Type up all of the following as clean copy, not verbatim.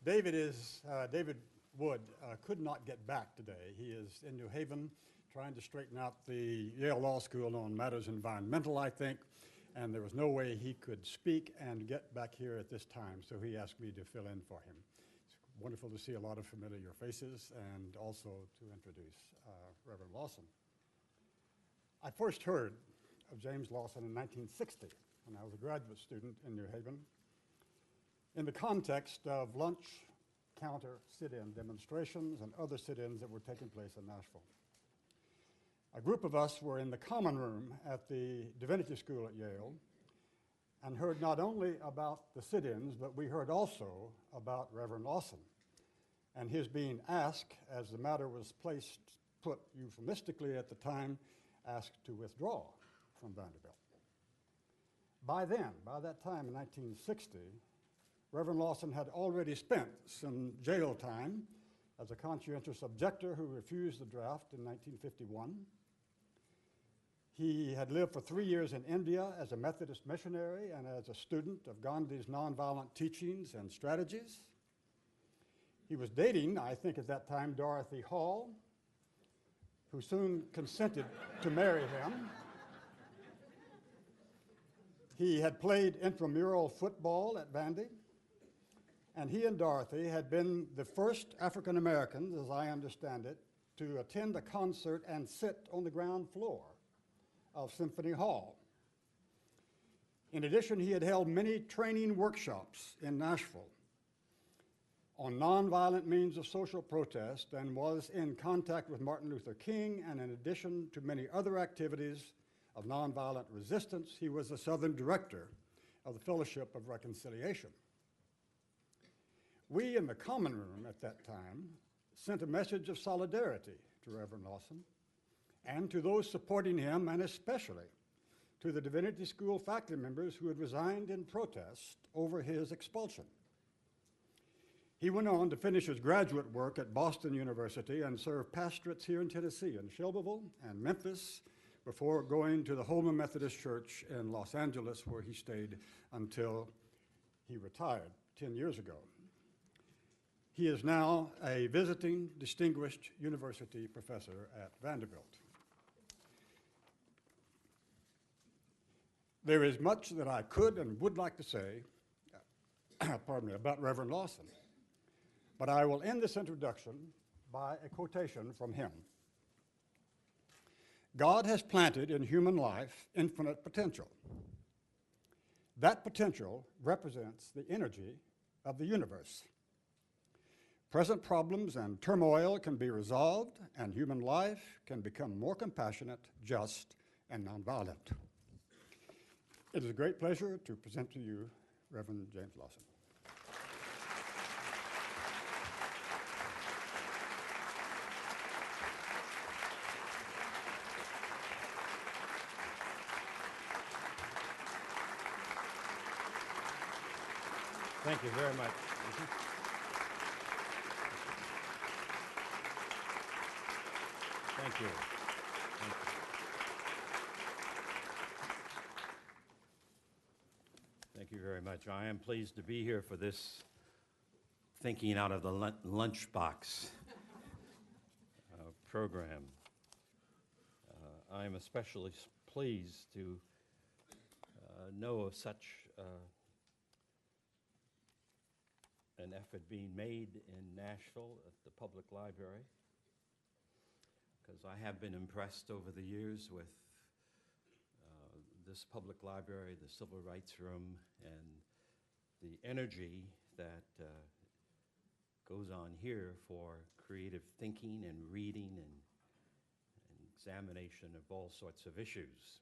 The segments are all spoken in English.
David Wood could not get back today. He is in New Haven trying to straighten out the Yale Law School on matters environmental, I think, and there was no way he could speak and get back here at this time, so he asked me to fill in for him. It's wonderful to see a lot of familiar faces and also to introduce Reverend Lawson. I first heard of James Lawson in 1960 when I was a graduate student in New Haven in the context of lunch counter sit-in demonstrations and other sit-ins that were taking place in Nashville. A group of us were in the common room at the Divinity School at Yale and heard not only about the sit-ins, but we heard also about Reverend Lawson and his being asked, as the matter was put euphemistically at the time, asked to withdraw from Vanderbilt. By that time in 1960, Reverend Lawson had already spent some jail time as a conscientious objector who refused the draft in 1951. He had lived for 3 years in India as a Methodist missionary and as a student of Gandhi's nonviolent teachings and strategies. He was dating, I think at that time, Dorothy Hall, who soon consented to marry him. He had played intramural football at Vandy, and he and Dorothy had been the first African Americans, as I understand it, to attend a concert and sit on the ground floor of Symphony Hall. In addition, he had held many training workshops in Nashville on nonviolent means of social protest and was in contact with Martin Luther King, and in addition to many other activities of nonviolent resistance, he was the Southern Director of the Fellowship of Reconciliation. We in the common room at that time sent a message of solidarity to Reverend Lawson and to those supporting him, and especially to the Divinity School faculty members who had resigned in protest over his expulsion. He went on to finish his graduate work at Boston University and serve pastorates here in Tennessee, in Shelbyville and Memphis, before going to the Holman Methodist Church in Los Angeles, where he stayed until he retired 10 years ago. He is now a visiting distinguished university professor at Vanderbilt. There is much that I could and would like to say about Reverend Lawson, but I will end this introduction by a quotation from him. God has planted in human life infinite potential. That potential represents the energy of the universe. Present problems and turmoil can be resolved, and human life can become more compassionate, just, and nonviolent. It is a great pleasure to present to you Reverend James Lawson. Thank you very much. Thank you. Thank you very much. I am pleased to be here for this Thinking Out of the Lunchbox program. I am especially pleased to know of such an effort being made in Nashville at the public library, because I have been impressed over the years with this public library, the Civil Rights Room, and the energy that goes on here for creative thinking and reading and examination of all sorts of issues.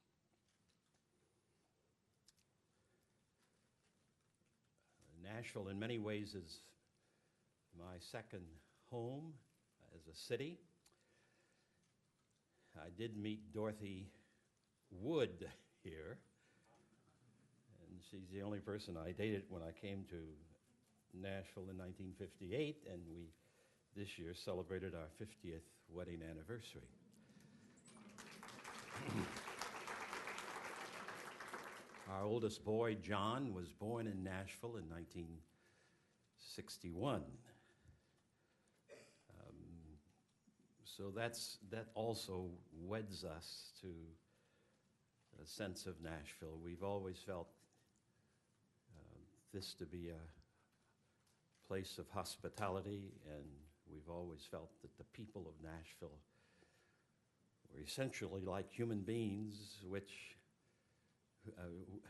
Nashville, in many ways, is my second home as a city. I did meet Dorothy Wood here, and she's the only person I dated when I came to Nashville in 1958, and we this year celebrated our 50th wedding anniversary. Our oldest boy, John, was born in Nashville in 19 61. So that also weds us to a sense of Nashville. We've always felt this to be a place of hospitality, and we've always felt that the people of Nashville were essentially like human beings,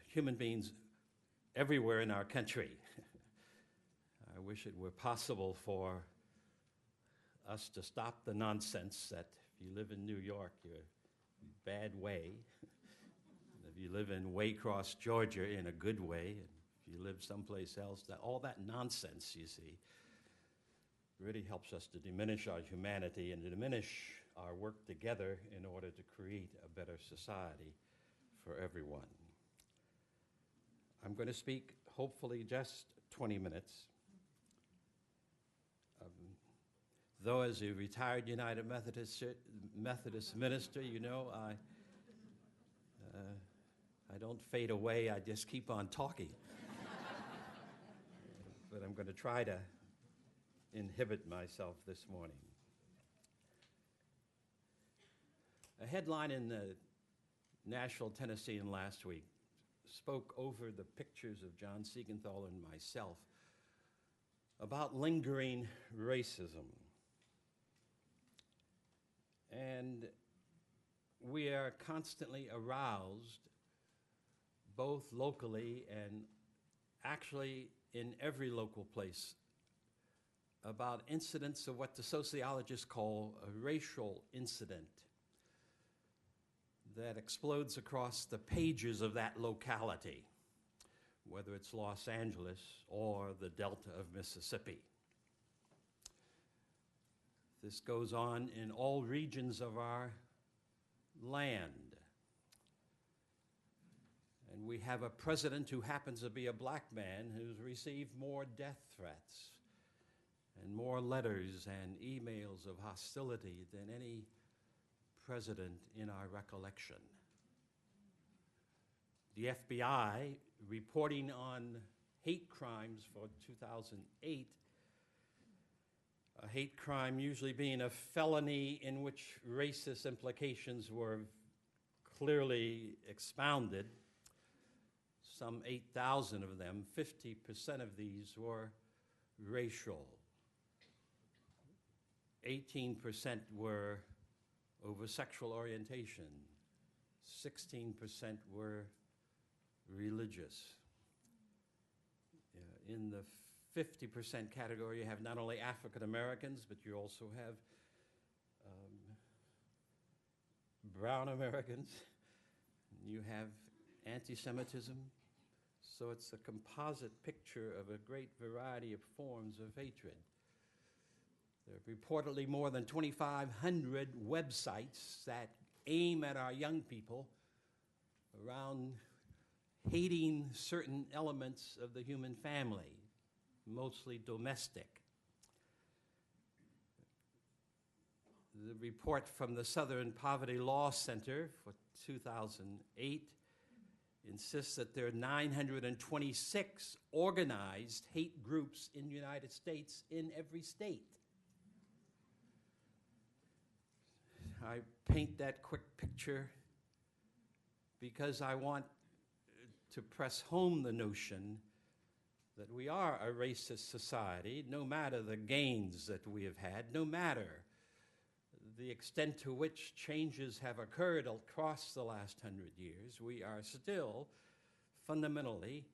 human beings everywhere in our country. I wish it were possible for us to stop the nonsense that if you live in New York, you're bad way. If you live in Waycross, Georgia, in a good way, and if you live someplace else, that all that nonsense, you see, really helps us to diminish our humanity and to diminish our work together in order to create a better society for everyone. I'm going to speak, hopefully, just 20 minutes. Though as a retired United Methodist minister, you know, I don't fade away, I just keep on talking. But I'm going to try to inhibit myself this morning. A headline in the Nashville Tennessean last week spoke over the pictures of John Siegenthal and myself about lingering racism. And we are constantly aroused, both locally and actually in every local place, about incidents of what the sociologists call a racial incident that explodes across the pages of that locality, whether it's Los Angeles or the Delta of Mississippi. This goes on in all regions of our land. And we have a president who happens to be a black man who's received more death threats and more letters and emails of hostility than any president in our recollection. The FBI, reporting on hate crimes for 2008, a hate crime usually being a felony in which racist implications were clearly expounded, some 8,000 of them, 50% of these were racial. 18% were over sexual orientation. 16% were religious. In the 50% category, you have not only African Americans, but you also have brown Americans. You have anti-Semitism. So it's a composite picture of a great variety of forms of hatred. There are reportedly more than 2,500 websites that aim at our young people around hating certain elements of the human family, mostly domestic. The report from the Southern Poverty Law Center for 2008 insists that there are 926 organized hate groups in the United States in every state. I paint that quick picture because I want to press home the notion that we are a racist society, no matter the gains that we have had, no matter the extent to which changes have occurred across the last 100 years, we are still fundamentally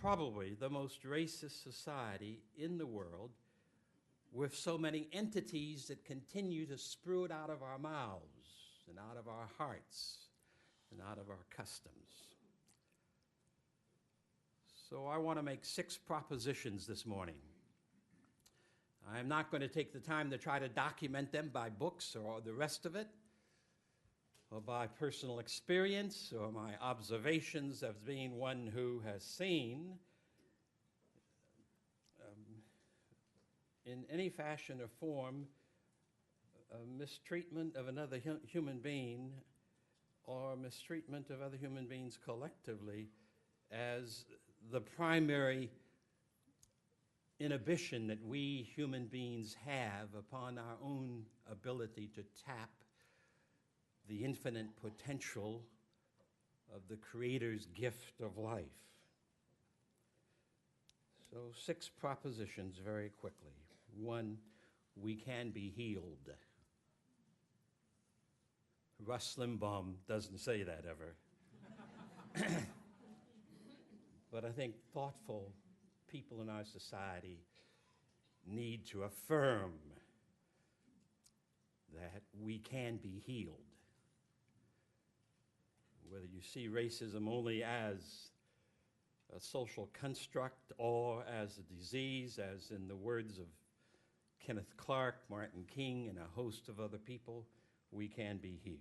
probably the most racist society in the world, with so many entities that continue to sprout out of our mouths and out of our hearts and out of our customs. So I want to make 6 propositions this morning. I'm not going to take the time to try to document them by books or the rest of it, or by personal experience or my observations as being one who has seen in any fashion or form mistreatment of another human being or mistreatment of other human beings collectively as the primary inhibition that we human beings have upon our own ability to tap the infinite potential of the Creator's gift of life. So 6 propositions very quickly. 1, we can be healed. Rush Limbaugh doesn't say that ever. But I think thoughtful people in our society need to affirm that we can be healed. Whether you see racism only as a social construct or as a disease, as in the words of Kenneth Clark, Martin King, and a host of other people, we can be healed.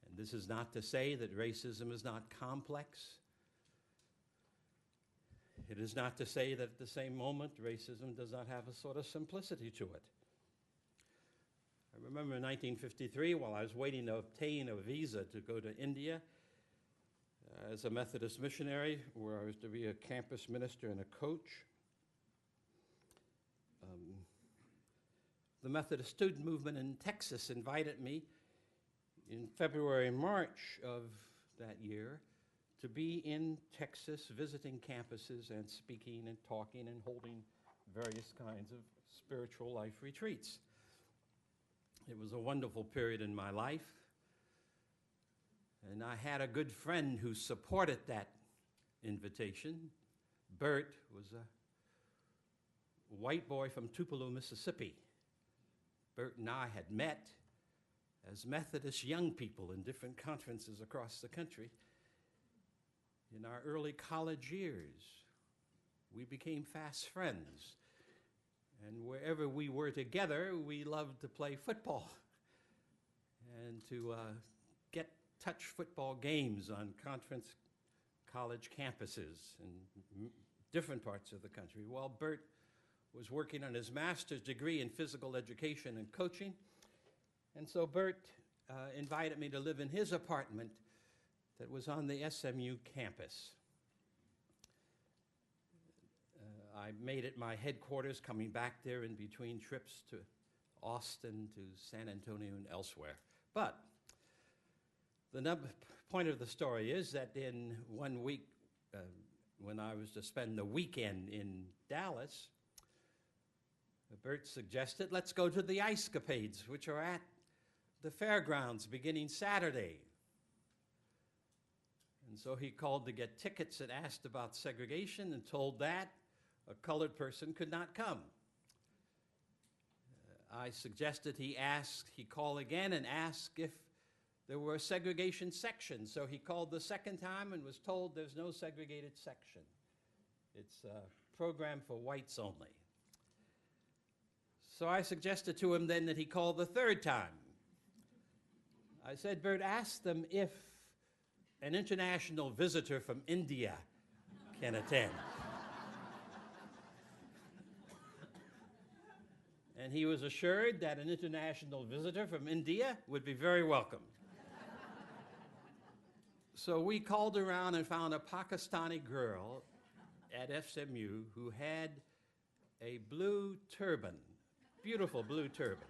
And this is not to say that racism is not complex. It is not to say that at the same moment racism does not have a sort of simplicity to it. I remember in 1953, while I was waiting to obtain a visa to go to India as a Methodist missionary, where I was to be a campus minister and a coach, the Methodist student movement in Texas invited me in February and March of that year to be in Texas visiting campuses and speaking and talking and holding various kinds of spiritual life retreats. It was a wonderful period in my life, and I had a good friend who supported that invitation. Bert was a white boy from Tupelo, Mississippi. Bert and I had met as Methodist young people in different conferences across the country. In our early college years, we became fast friends. And wherever we were together, we loved to play football and to get touch football games on conference college campuses in different parts of the country. While Bert was working on his master's degree in physical education and coaching, and so Bert invited me to live in his apartment that was on the SMU campus. I made it my headquarters, coming back there in between trips to Austin, to San Antonio, and elsewhere. But the point of the story is that in 1 week, when I was to spend the weekend in Dallas, Bert suggested, let's go to the Ice Capades, which are at the fairgrounds beginning Saturday. And so he called to get tickets and asked about segregation and told that a colored person could not come. I suggested he call again and ask if there were a segregation section. So he called the second time and was told there's no segregated section. It's a program for whites only. So I suggested to him then that he call the third time. I said, Bert, ask them if an international visitor from India can attend. And he was assured that an international visitor from India would be very welcome. So we called around and found a Pakistani girl at SMU who had a blue turban, beautiful blue turban.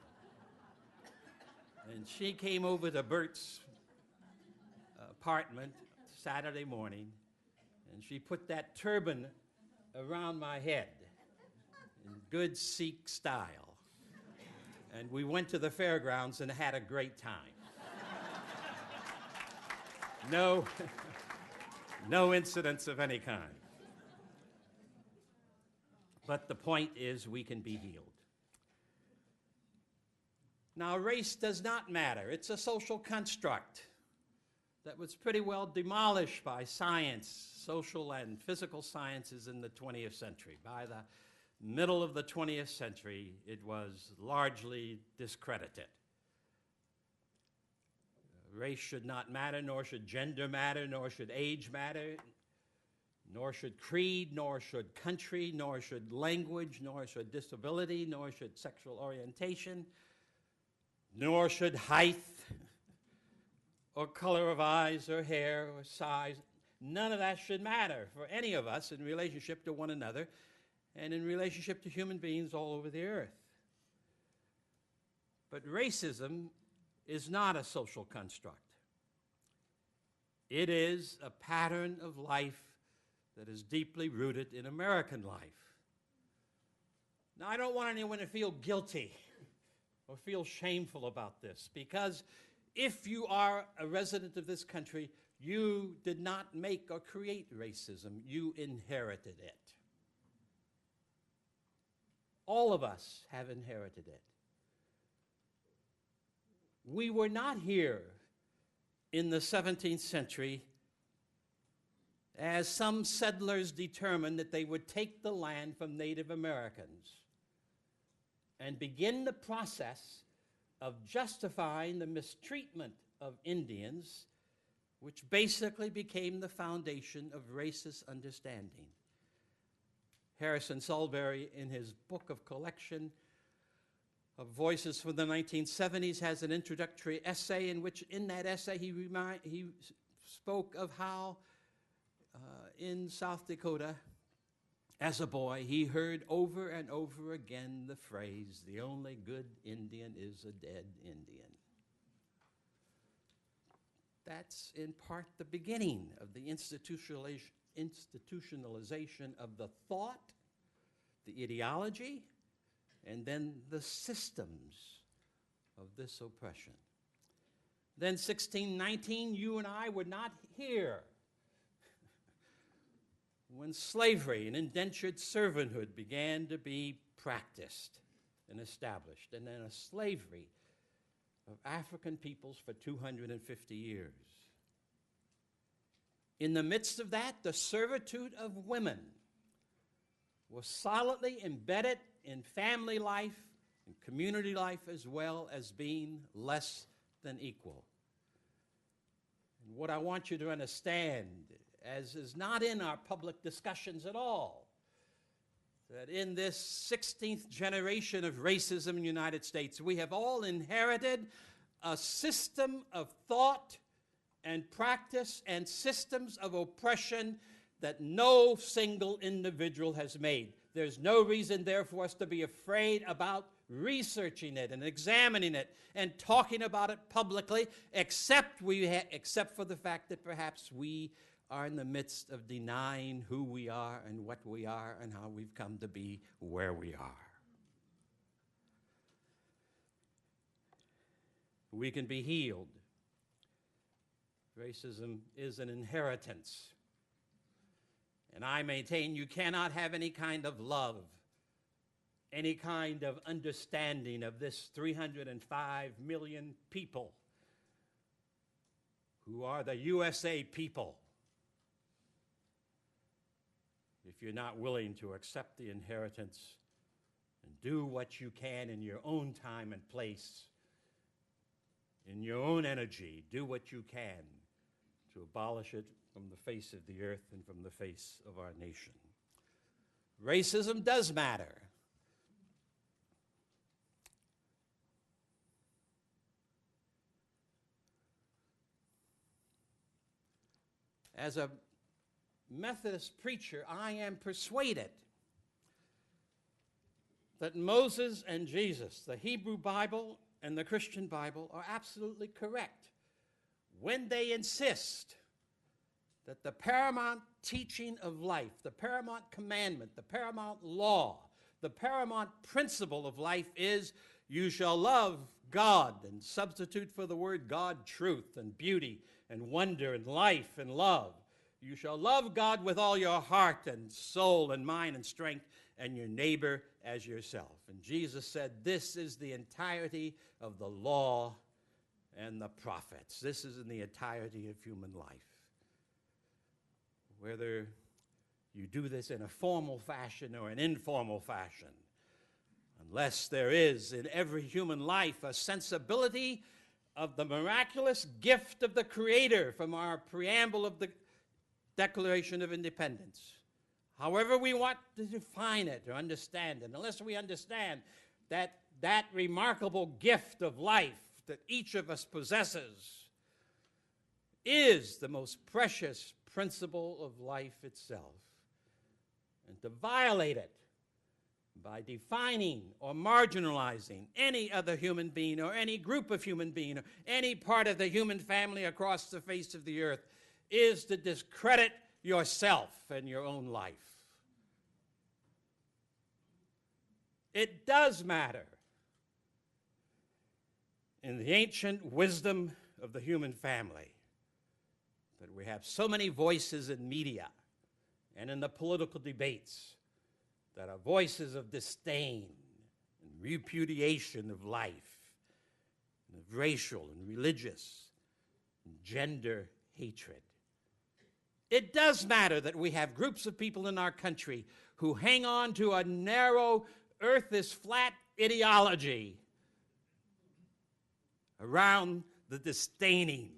And she came over to Bert's apartment Saturday morning, and she put that turban around my head in good Sikh style. And we went to the fairgrounds and had a great time. No incidents of any kind. But the point is we can be healed. Now, race does not matter. It's a social construct that was pretty well demolished by science, social and physical sciences in the 20th century. By the middle of the 20th century, it was largely discredited. Race should not matter, nor should gender matter, nor should age matter, nor should creed, nor should country, nor should language, nor should disability, nor should sexual orientation, nor should height, or color of eyes, or hair, or size. None of that should matter for any of us in relationship to one another. and in relationship to human beings all over the earth. But racism is not a social construct. It is a pattern of life that is deeply rooted in American life. Now, I don't want anyone to feel guilty or feel shameful about this, because if you are a resident of this country, you did not make or create racism, you inherited it. All of us have inherited it. We were not here in the 17th century as some settlers determined that they would take the land from Native Americans and begin the process of justifying the mistreatment of Indians, which basically became the foundation of racist understanding. Harrison Sulbury, in his book of collection of voices from the 1970s, has an introductory essay in which, in that essay, he spoke of how in South Dakota, as a boy, he heard over and over again the phrase, "The only good Indian is a dead Indian." That's in part the beginning of the institutionalization of the thought, the ideology, and then the systems of this oppression. Then 1619, you and I were not here when slavery and indentured servanthood began to be practiced and established, and then a slavery of African peoples for 250 years. In the midst of that, the servitude of women was solidly embedded in family life and community life, as well as being less than equal. And what I want you to understand, as is not in our public discussions at all, that in this 16th generation of racism in the United States, we have all inherited a system of thought and practice and systems of oppression that no single individual has made. There's no reason there for us to be afraid about researching it and examining it and talking about it publicly, except for the fact that perhaps we are in the midst of denying who we are and what we are and how we've come to be where we are. We can be healed. Racism is an inheritance. And I maintain you cannot have any kind of love, any kind of understanding of this 305 million people who are the USA people if you're not willing to accept the inheritance and do what you can in your own time and place, in your own energy, do what you can to abolish it from the face of the earth and from the face of our nation. Racism does matter. As a Methodist preacher, I am persuaded that Moses and Jesus, the Hebrew Bible and the Christian Bible, are absolutely correct when they insist that the paramount teaching of life, the paramount commandment, the paramount law, the paramount principle of life is you shall love God, and substitute for the word God truth and beauty and wonder and life and love. You shall love God with all your heart and soul and mind and strength, and your neighbor as yourself. And Jesus said, this is the entirety of the law and the prophets. This is in the entirety of human life. Whether you do this in a formal fashion or an informal fashion, unless there is in every human life a sensibility of the miraculous gift of the Creator from our preamble of the Declaration of Independence. However we want to define it or understand it, unless we understand that that remarkable gift of life that each of us possesses is the most precious principle of life itself. And to violate it by defining or marginalizing any other human being or any group of human beings or any part of the human family across the face of the earth is to discredit yourself and your own life. It does matter in the ancient wisdom of the human family that we have so many voices in media and in the political debates that are voices of disdain and repudiation of life, and of racial and religious and gender hatred. It does matter that we have groups of people in our country who hang on to a narrow, earth is flat ideology around the disdaining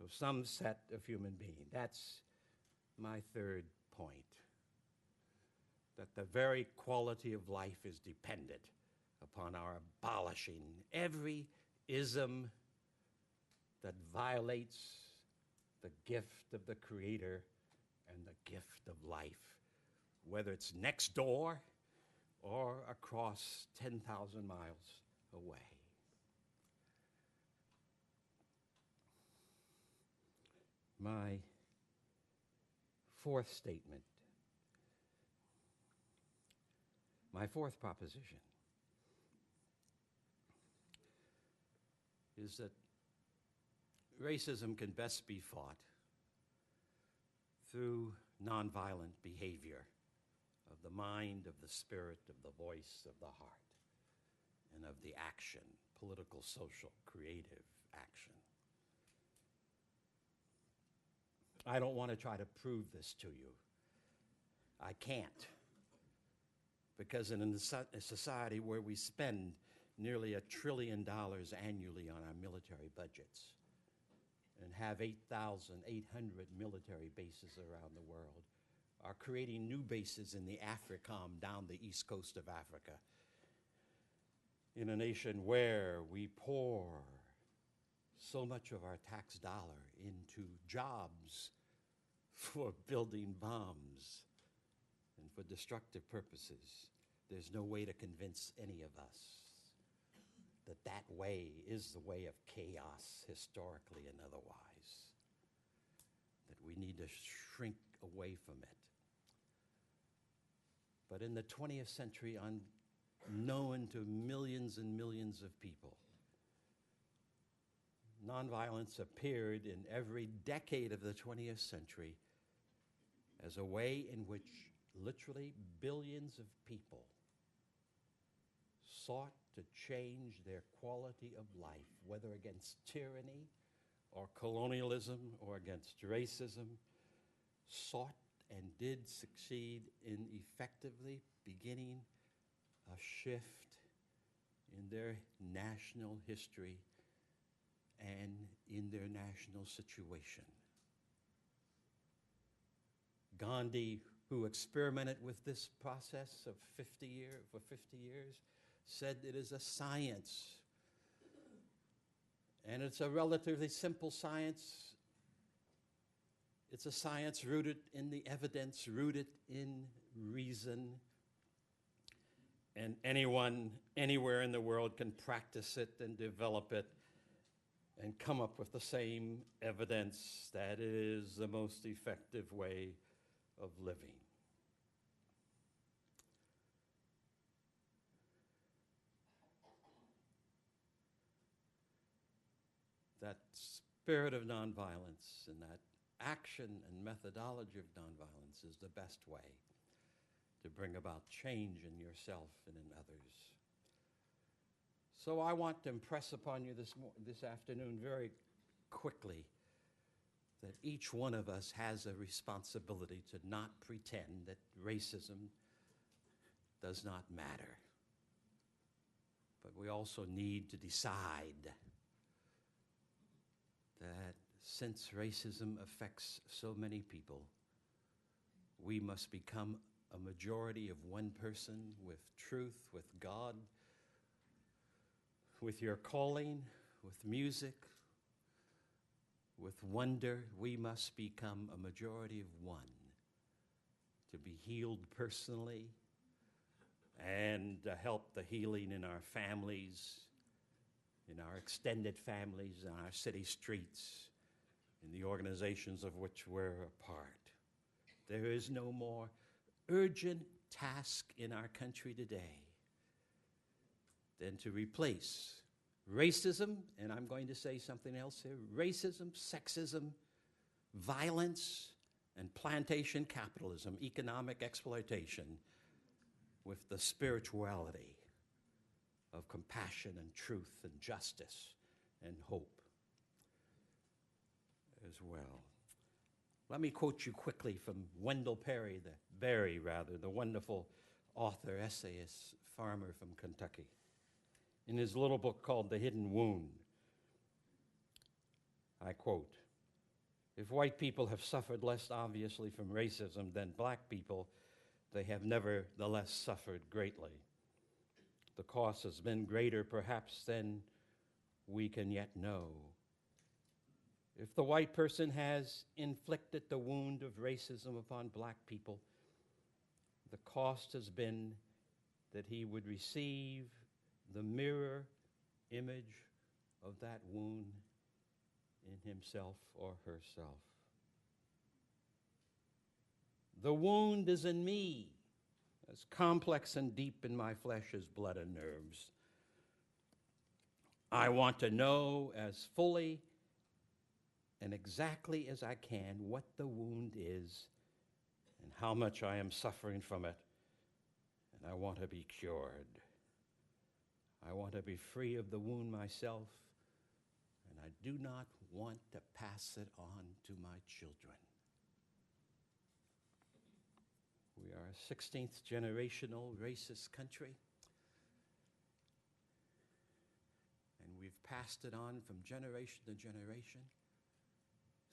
of some set of human beings. That's my third point, that the very quality of life is dependent upon our abolishing every ism that violates the gift of the Creator and the gift of life, whether it's next door or across 10,000 miles away. My fourth statement, my fourth proposition, is that racism can best be fought through nonviolent behavior of the mind, of the spirit, of the voice, of the heart, and of the action, political, social, creative action. I don't want to try to prove this to you. I can't. Because in a society where we spend nearly $1 trillion annually on our military budgets and have 8,800 military bases around the world, are creating new bases in the AFRICOM down the east coast of Africa, in a nation where we pour so much of our tax dollar into jobs for building bombs and for destructive purposes. There's no way to convince any of us that that way is the way of chaos, historically and otherwise, that we need to shrink away from it. But in the 20th century, unknown to millions and millions of people, nonviolence appeared in every decade of the 20th century as a way in which literally billions of people sought to change their quality of life, whether against tyranny or colonialism or against racism, sought and did succeed in effectively beginning a shift in their national history and in their national situation. Gandhi, who experimented with this process for 50 years, said it is a science. And it's a relatively simple science. It's a science rooted in the evidence, rooted in reason. And anyone, anywhere in the world can practice it and develop it and come up with the same evidence that it is the most effective way of living. That spirit of nonviolence and that action and methodology of nonviolence is the best way to bring about change in yourself and in others. So I want to impress upon you this afternoon very quickly that each one of us has a responsibility to not pretend that racism does not matter. But we also need to decide that since racism affects so many people, we must become a majority of one person with truth, with God, with your calling, with music, with wonder. We must become a majority of one to be healed personally, and help the healing in our families, in our extended families, in our city streets, in the organizations of which we're a part. There is no more urgent task in our country today than to replace racism, and I'm going to say something else here, racism, sexism, violence, and plantation capitalism, economic exploitation, with the spirituality of compassion and truth and justice and hope as well. Let me quote you quickly from Wendell Berry, the wonderful author, essayist, farmer from Kentucky, in his little book called The Hidden Wound. I quote, "If white people have suffered less obviously from racism than black people, they have nevertheless suffered greatly. The cost has been greater perhaps than we can yet know. If the white person has inflicted the wound of racism upon black people, the cost has been that he would receive the mirror image of that wound in himself or herself. The wound is in me, as complex and deep in my flesh as blood and nerves. I want to know as fully and exactly as I can what the wound is and how much I am suffering from it, and I want to be cured. I want to be free of the wound myself, and I do not want to pass it on to my children." We are a 16th generational racist country, and we've passed it on from generation to generation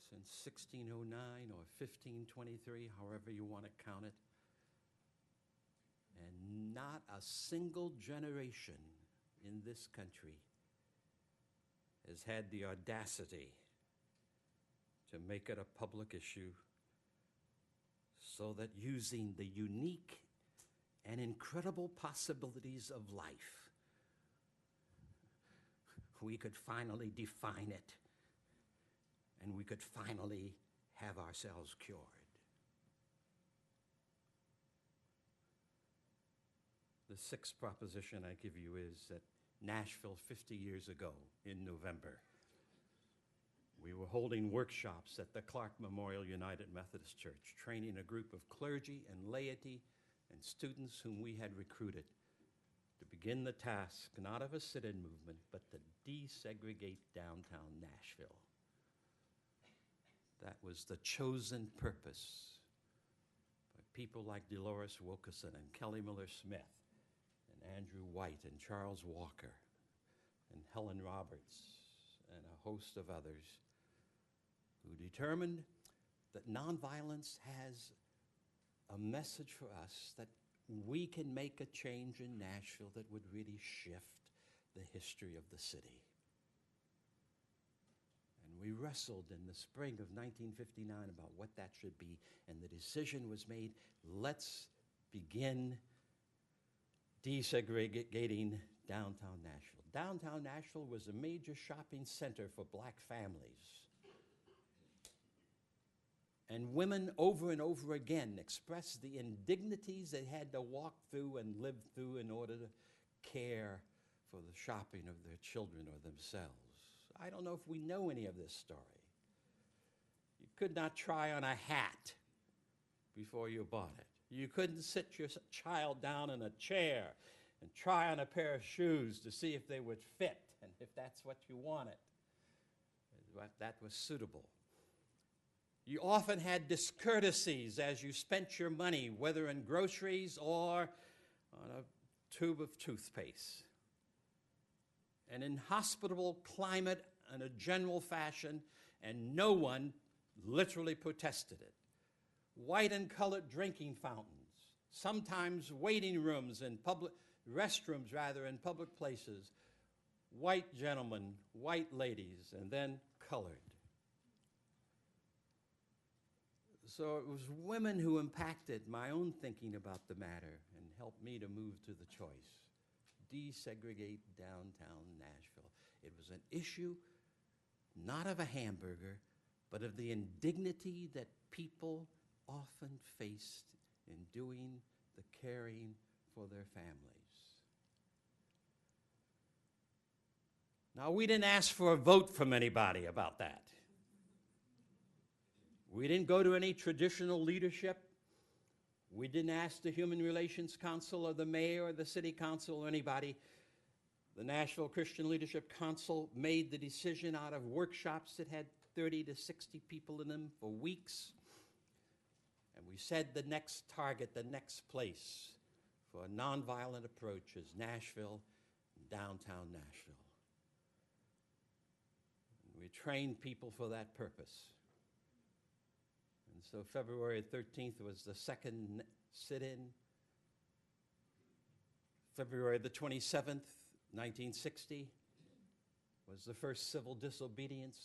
since 1609 or 1523, however you want to count it. And not a single generation in this country has had the audacity to make it a public issue, so that using the unique and incredible possibilities of life, we could finally define it, and we could finally have ourselves cured. The sixth proposition I give you is that Nashville 50 years ago in November, we were holding workshops at the Clark Memorial United Methodist Church, training a group of clergy and laity and students whom we had recruited to begin the task, not of a sit-in movement, but to desegregate downtown Nashville. That was the chosen purpose by people like Dolores Wilkerson and Kelly Miller Smith and Andrew White and Charles Walker and Helen Roberts and a host of others, who determined that nonviolence has a message for us, that we can make a change in Nashville that would really shift the history of the city. And we wrestled in the spring of 1959 about what that should be, and the decision was made, let's begin desegregating downtown Nashville. Downtown Nashville was a major shopping center for black families. And women over and over again expressed the indignities they had to walk through and live through in order to care for the shopping of their children or themselves. I don't know if we know any of this story. You could not try on a hat before you bought it. You couldn't sit your child down in a chair and try on a pair of shoes to see if they would fit and if that's what you wanted, that was suitable. You often had discourtesies as you spent your money, whether in groceries or on a tube of toothpaste. An inhospitable climate in a general fashion, and no one literally protested it. White and colored drinking fountains, sometimes waiting rooms in public, restrooms rather, in public places, white gentlemen, white ladies, and then colored. So it was women who impacted my own thinking about the matter and helped me to move to the choice. Desegregate downtown Nashville. It was an issue not of a hamburger, but of the indignity that people often faced in doing the caring for their families. Now, we didn't ask for a vote from anybody about that. We didn't go to any traditional leadership. We didn't ask the Human Relations Council or the mayor or the city council or anybody. The Nashville Christian Leadership Council made the decision out of workshops that had 30 to 60 people in them for weeks. And we said the next target, the next place for a nonviolent approach is Nashville, downtown Nashville. And we trained people for that purpose. And so February 13th was the second sit-in. February the 27th, 1960, was the first civil disobedience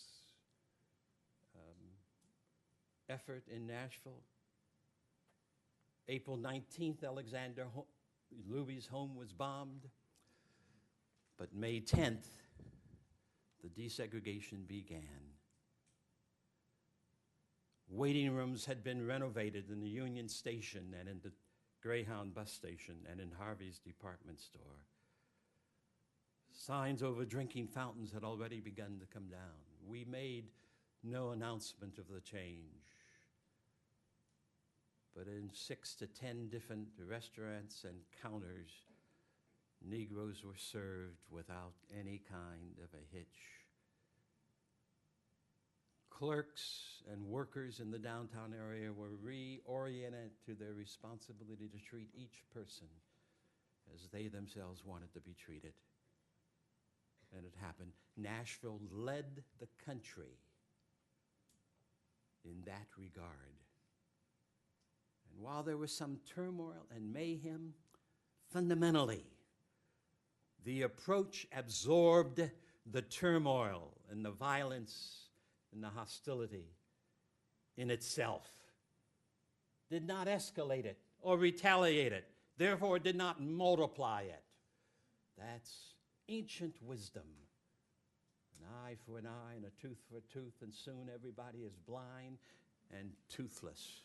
effort in Nashville. April 19th, Alexander Luby's home was bombed. But May 10th, the desegregation began. Waiting rooms had been renovated in the Union Station and in the Greyhound bus station and in Harvey's department store. Signs over drinking fountains had already begun to come down. We made no announcement of the change. But in 6 to 10 different restaurants and counters, Negroes were served without any kind of a hitch. Clerks and workers in the downtown area were reoriented to their responsibility to treat each person as they themselves wanted to be treated. And it happened. Nashville led the country in that regard. And while there was some turmoil and mayhem, fundamentally, the approach absorbed the turmoil and the violence and the hostility in itself, did not escalate it or retaliate it, therefore did not multiply it. That's ancient wisdom. An eye for an eye and a tooth for a tooth, and soon everybody is blind and toothless.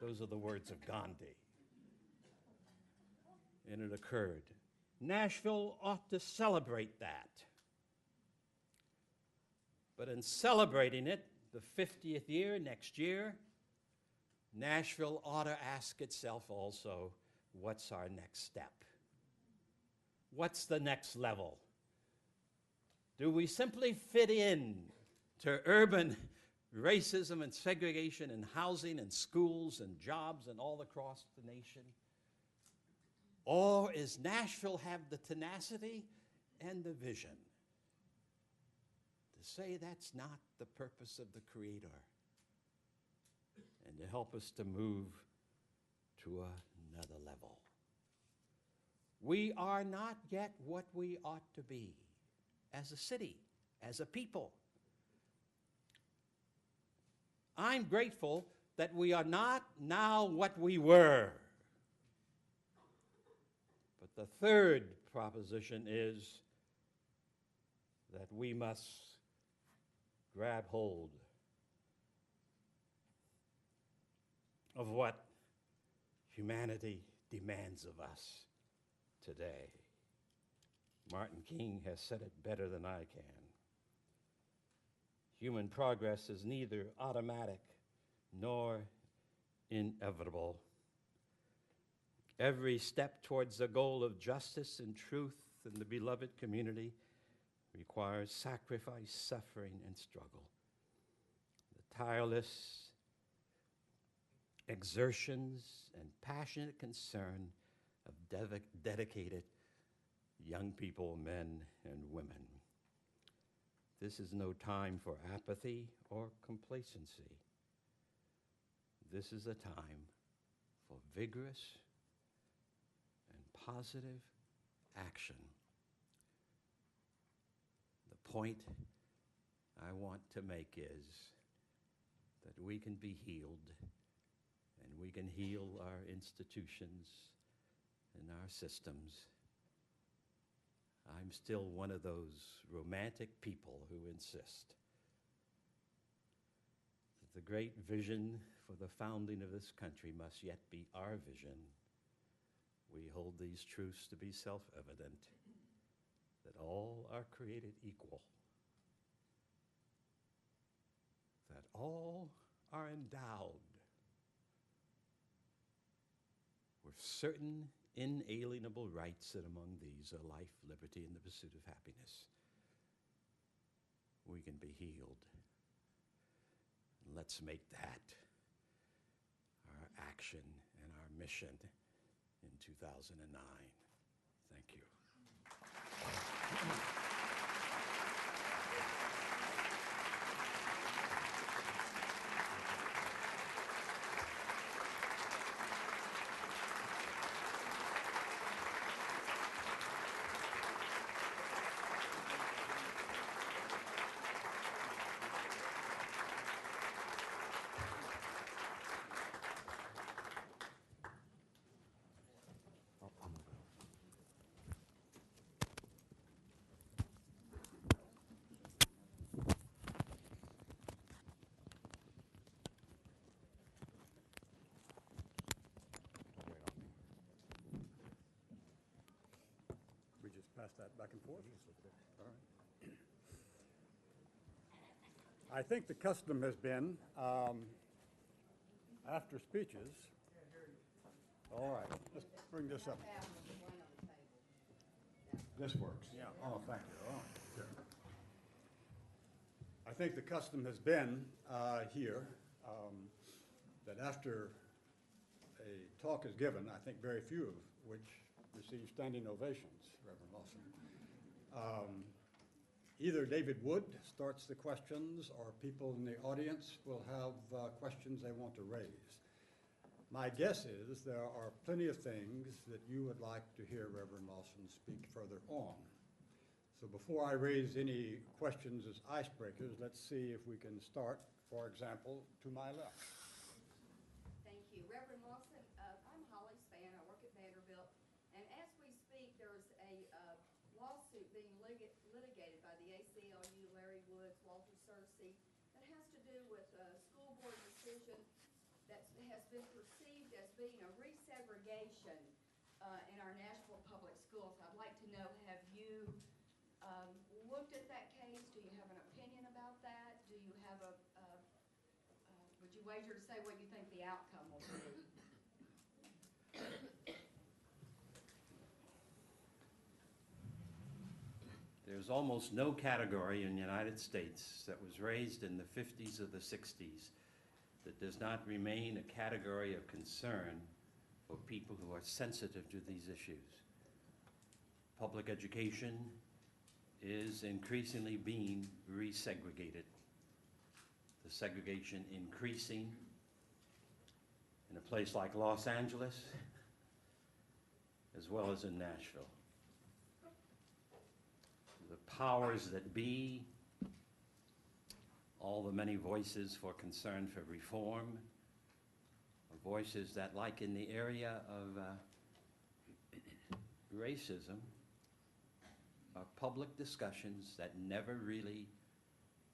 Those are the words of Gandhi. And it occurred. Nashville ought to celebrate that. But in celebrating it, the 50th year next year, Nashville ought to ask itself also, what's our next step? What's the next level? Do we simply fit in to urban racism and segregation and housing and schools and jobs and all across the nation? Or is Nashville have the tenacity and the vision to say that's not the purpose of the Creator and to help us to move to another level? We are not yet what we ought to be as a city, as a people. I'm grateful that we are not now what we were. But the third proposition is that we must grab hold of what humanity demands of us today. Martin King has said it better than I can. Human progress is neither automatic nor inevitable. Every step towards the goal of justice and truth in the beloved community requires sacrifice, suffering, and struggle. The tireless exertions and passionate concern of dedicated young people, men and women. This is no time for apathy or complacency. This is a time for vigorous and positive action. The point I want to make is that we can be healed and we can heal our institutions and our systems. I'm still one of those romantic people who insist that the great vision for the founding of this country must yet be our vision. We hold these truths to be self-evident, that all are created equal, that all are endowed with certain inalienable rights, and among these are life, liberty, and the pursuit of happiness. We can be healed. Let's make that our action and our mission in 2009. Thank you. We just pass that back and forth? All right. I think the custom has been, after speeches. All right, let's bring this up. This works? Yeah. Oh, thank you. Oh, sure. I think the custom has been here that after a talk is given, I think very few of which receive standing ovations, Reverend Lawson. Either David Wood starts the questions or people in the audience will have questions they want to raise. My guess is there are plenty of things that you would like to hear Reverend Lawson speak further on. So before I raise any questions as icebreakers, let's see if we can start, for example, to my left. Thank you. Reverend Lawson, I'm Holly Spann. I work at Vanderbilt. And as we speak, there's a lawsuit being litigated by the ACLU, Larry Woods, Walter Searcy, that has to do with a school board decision that has been perceived as being a resegregation in our Nashville public schools. I'd like to know, have you looked at that case? Do you have an opinion about that? Do you have would you wager to say what you think the outcome will be? There's almost no category in the United States that was raised in the 50s or the 60s that does not remain a category of concern for people who are sensitive to these issues. Public education is increasingly being resegregated. The segregation increasing in a place like Los Angeles, as well as in Nashville. The powers that be, all the many voices for concern for reform, voices that, like in the area of racism, are public discussions that never really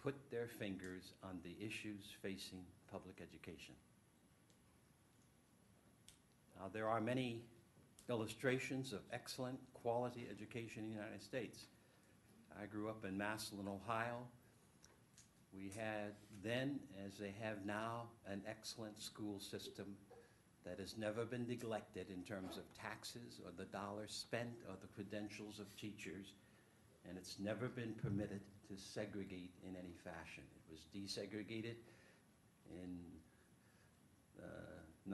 put their fingers on the issues facing public education. Now, there are many illustrations of excellent quality education in the United States. I grew up in Massillon, Ohio. We had then, as they have now, an excellent school system that has never been neglected in terms of taxes or the dollars spent or the credentials of teachers, and it's never been permitted to segregate in any fashion. It was desegregated in the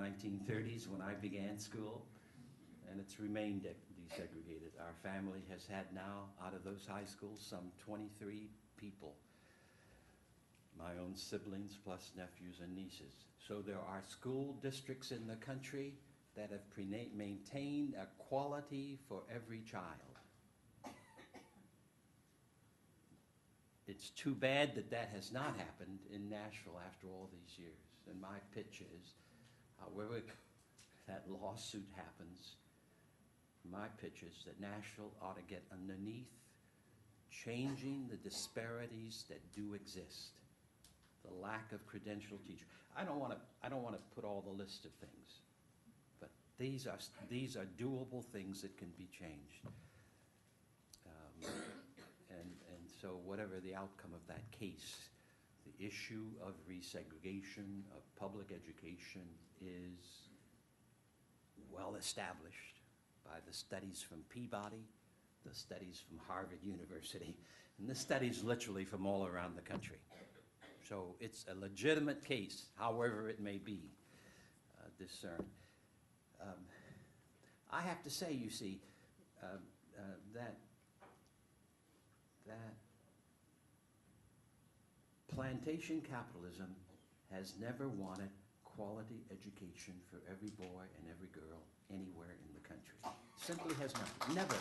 1930s when I began school, and it's remained desegregated. Our family has had now, out of those high schools, some 23 people, my own siblings plus nephews and nieces. So there are school districts in the country that have maintained a quality for every child. It's too bad that that has not happened in Nashville after all these years. And my pitch is, However that lawsuit happens, my pitch is that Nashville ought to get underneath changing the disparities that do exist. The lack of credentialed teachers. I don't want to put all the list of things, but these are doable things that can be changed. And so whatever the outcome of that case, the issue of resegregation of public education is well established by the studies from Peabody, the studies from Harvard University, and the studies literally from all around the country. So it's a legitimate case, however it may be discerned. I have to say, you see, that plantation capitalism has never wanted quality education for every boy and every girl anywhere in the country. Simply has not. Never.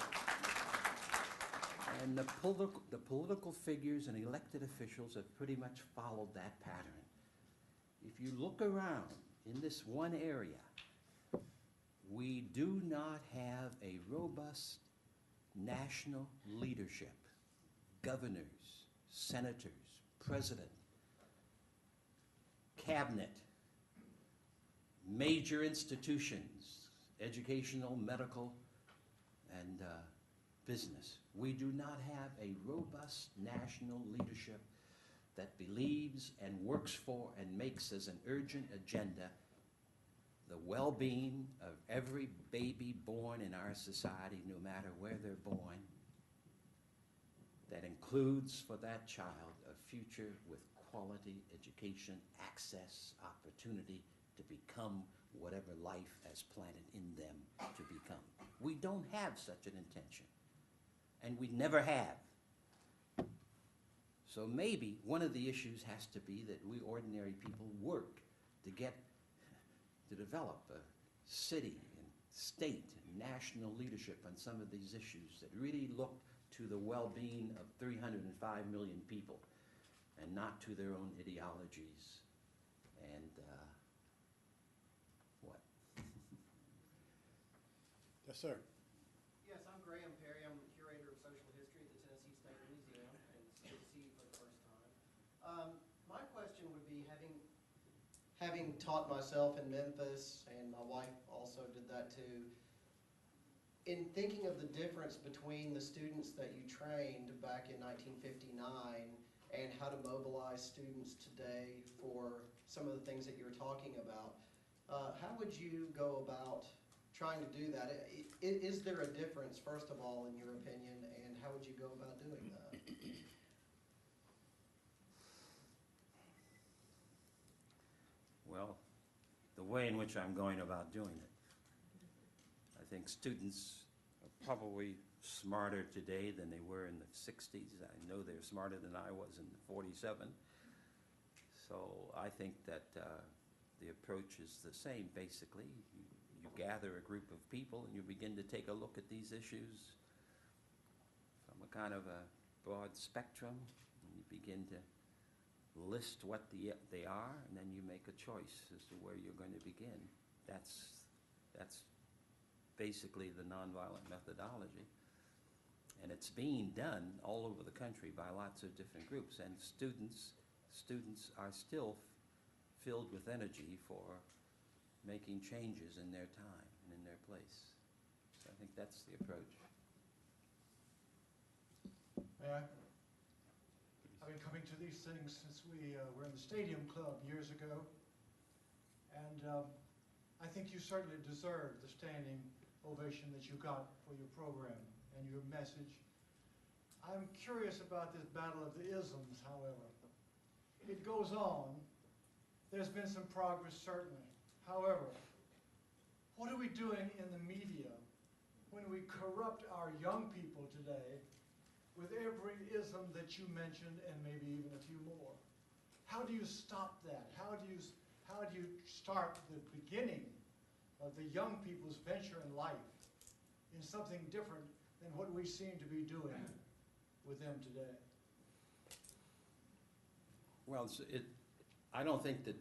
And the political figures and elected officials have pretty much followed that pattern. If you look around in this one area, we do not have a robust national leadership, governors, senators, president, cabinet, major institutions, educational, medical, and business. We do not have a robust national leadership that believes and works for and makes as an urgent agenda the well-being of every baby born in our society, no matter where they're born, that includes for that child a future with quality education, access, opportunity to become whatever life has planted in them to become. We don't have such an intention, and we never have. So maybe one of the issues has to be that we ordinary people work to develop a city and state and national leadership on some of these issues that really look to the well-being of 305 million people and not to their own ideologies and what? Yes, sir. Yes, I'm Graham Perry. I'm the curator of social history at the Tennessee State Museum, and it's good to see you for the first time. My question would be, having taught myself in Memphis, and my wife also did that too, in thinking of the difference between the students that you trained back in 1959 and how to mobilize students today for some of the things that you're talking about, how would you go about trying to do that? Is there a difference, first of all, in your opinion, and how would you go about doing that? Well, the way in which I'm going about doing it, I think students are probably smarter today than they were in the 60s. I know they're smarter than I was in 47. So I think that the approach is the same, basically. You gather a group of people and you begin to take a look at these issues from a kind of a broad spectrum, and you begin to list what they are, and then you make a choice as to where you're going to begin. That's basically the nonviolent methodology. And it's being done all over the country by lots of different groups, and students are still filled with energy for making changes in their time and in their place. So I think that's the approach. May I? I've been coming to these things since we were in the Stadium Club years ago, and I think you certainly deserve the standing ovation that you got for your program and your message. I'm curious about this battle of the isms, however. It goes on. There's been some progress, certainly. However, what are we doing in the media when we corrupt our young people today with every ism that you mentioned and maybe even a few more? How do you stop that? How do you start the beginning of the young people's venture in life in something different than what we seem to be doing with them today? Well, I don't think that,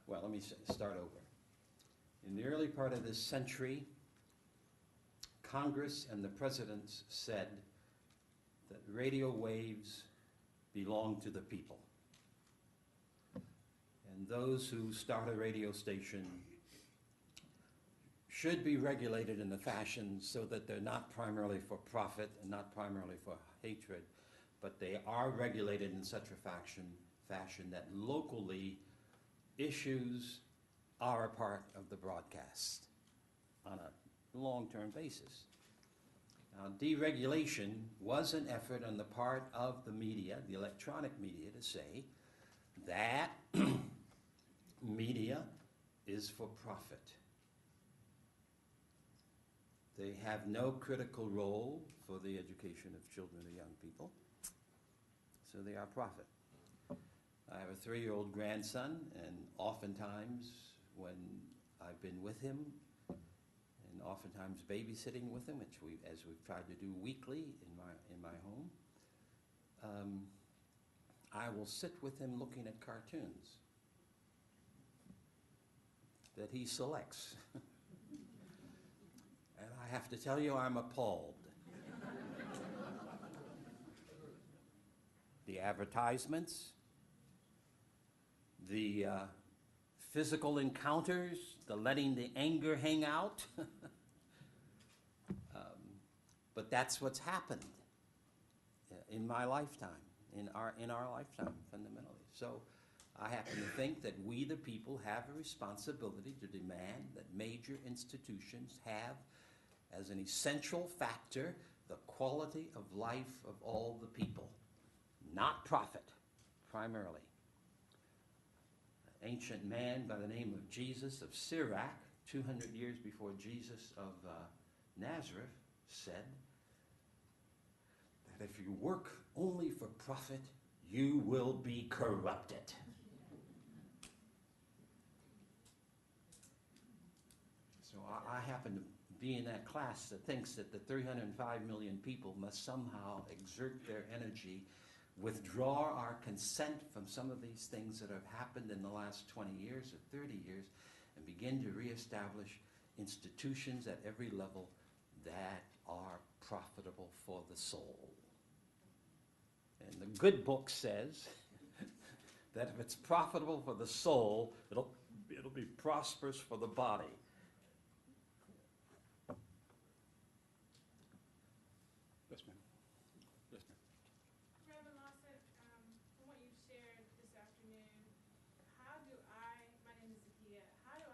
well, let me start over. In the early part of this century, Congress and the presidents said that radio waves belong to the people. And those who start a radio station should be regulated in a fashion so that they're not primarily for profit and not primarily for hatred, but they are regulated in such a fashion that locally issues are a part of the broadcast on a long-term basis. Now, deregulation was an effort on the part of the media, the electronic media, to say that media is for profit. They have no critical role for the education of children or young people, so they are profit. I have a 3-year-old grandson, and oftentimes when I've been with him, and oftentimes babysitting with him, which as we've tried to do weekly in my home, I will sit with him looking at cartoons that he selects. And I have to tell you, I'm appalled. The advertisements, the physical encounters, the letting the anger hang out. But that's what's happened in my lifetime, in our lifetime, fundamentally. So I happen to think that we, the people, have a responsibility to demand that major institutions have as an essential factor the quality of life of all the people, not profit, primarily. An ancient man by the name of Jesus of Sirach, 200 years before Jesus of Nazareth, said that if you work only for profit, you will be corrupted. So I happen to be in that class that thinks that the 305 million people must somehow exert their energy, withdraw our consent from some of these things that have happened in the last 20 years or 30 years, and begin to reestablish institutions at every level that are profitable for the soul. And the good book says that if it's profitable for the soul, it'll be prosperous for the body. Yes, ma'am. Yes, ma'am. Reverend Lawson, from what you've shared this afternoon, my name is Zakia, how do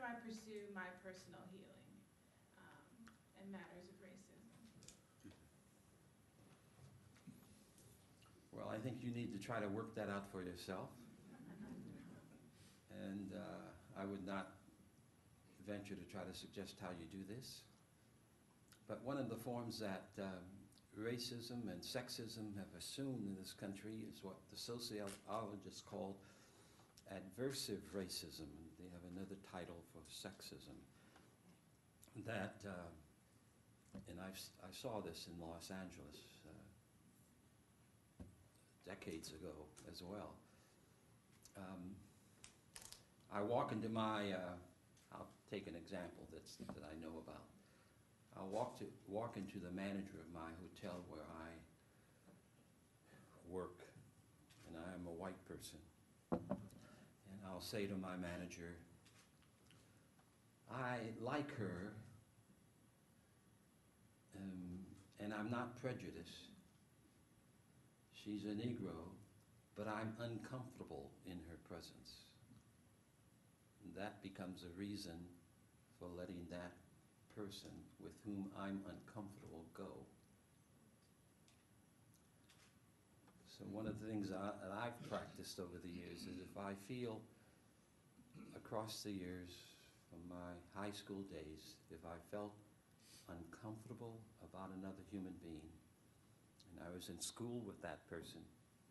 I pursue my personal healing in matters of racism? Well, I think you need to try to work that out for yourself. And I would not venture to try to suggest how you do this. But one of the forms that racism and sexism have assumed in this country is what the sociologists call adversive racism. They have another title for sexism. That, and I saw this in Los Angeles decades ago as well. I walk into my, I'll take an example that I know about. I'll walk into the manager of my hotel where I work, and I am a white person. And I'll say to my manager, I like her, and I'm not prejudiced. She's a Negro, but I'm uncomfortable in her presence. And that becomes a reason for letting that person with whom I'm uncomfortable go. So one of the things that I've practiced over the years is if I feel across the years from my high school days, if I felt uncomfortable about another human being, and I was in school with that person,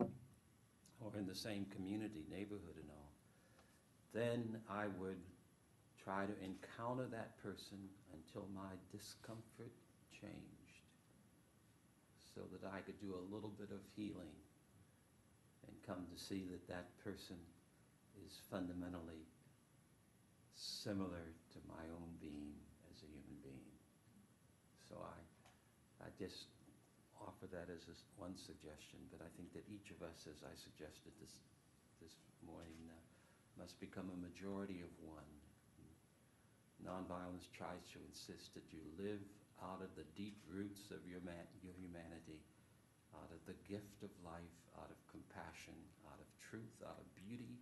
or in the same community, neighborhood and all, then I would try to encounter that person until my discomfort changed, so that I could do a little bit of healing and come to see that that person is fundamentally similar to my own being as a human being. So I just offer that as one suggestion, but I think that each of us, as I suggested this morning, must become a majority of one. Nonviolence tries to insist that you live out of the deep roots of your humanity, out of the gift of life, out of compassion, out of truth, out of beauty,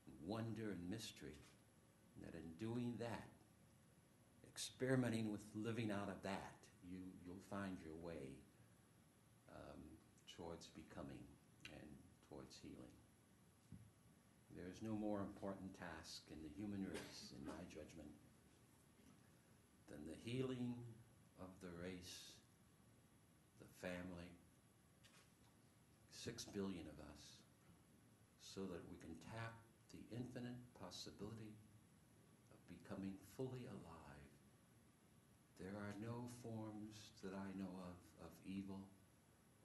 and wonder and mystery. And that in doing that, experimenting with living out of that, you'll find your way towards becoming and towards healing. There is no more important task in the human race, in my judgment, than the healing of the race, the family, 6 billion of us, so that we can tap the infinite possibility of becoming fully alive. There are no forms that I know of evil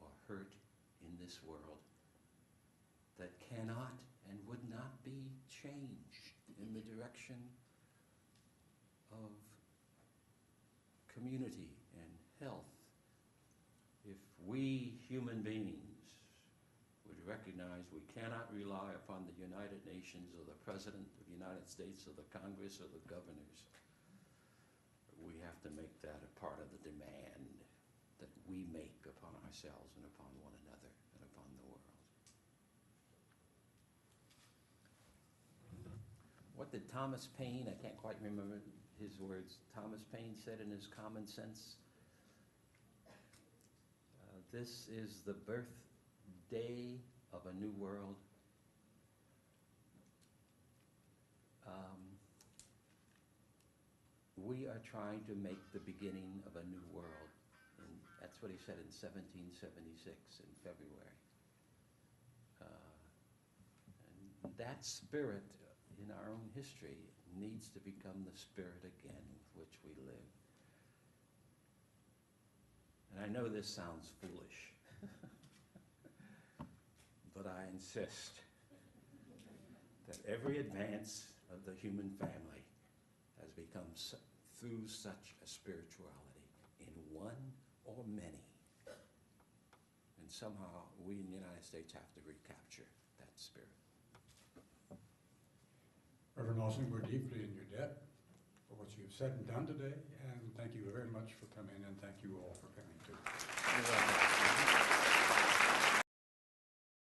or hurt in this world that cannot and would not be changed in the direction of community and health if we human beings would recognize we cannot rely upon the United Nations or the President of the United States or the Congress or the governors. We have to make that a part of the demand that we make upon ourselves and upon one another and upon the world. What did Thomas Paine, I can't quite remember his words, Thomas Paine said in his Common Sense, this is the birthday of a new world. We are trying to make the beginning of a new world. And that's what he said in 1776 in February. And that spirit in our own history needs to become the spirit again with which we live. And I know this sounds foolish, but I insist that every advance of the human family has become through such a spirituality in one or many. And somehow we in the United States have to recapture that spirit. Reverend Lawson, we're deeply in your debt for what you've said and done today, and thank you very much for coming, and thank you all for coming too. You're welcome.